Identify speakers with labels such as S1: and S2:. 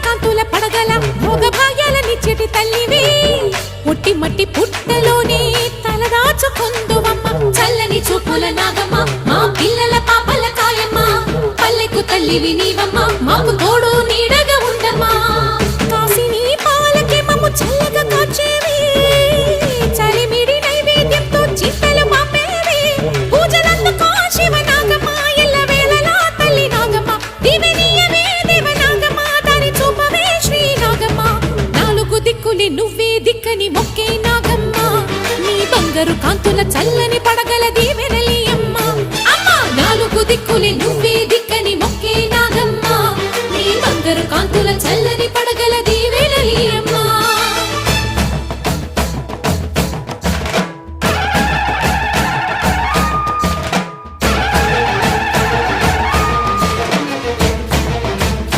S1: కాంతుల పడగల భోగ భాగ్యాలనిచ్చేటి తల్లివి పుట్టి మట్టి పుట్టలోనే తలదాచుకుందువమ్మ చల్లని చూపుల నాగమ్మ మా పిల్లల పాపల కాయమ్మ పల్లెకు తల్లివి నీవమ్మ మాకు తోడు నీడగా ఉండమ్మా కాసిని పాలకి మమ్ము చల్లగా కాచేవి చలిమిడి నైవేద్యంతో చింతలు మాపేవి పూజలందుకో శివ నాగమ్మ ఎల్ల వేళలా తల్లి నాగమ్మ దివినీయవే దేవ నాగమ్మ దారి చూపవే శ్రీ నాగమ్మ నాలుగు దిక్కులే నువ్వే దిక్కని మొక్కే నాగమ్మ నీ బంగారు కాంతుల చల్ల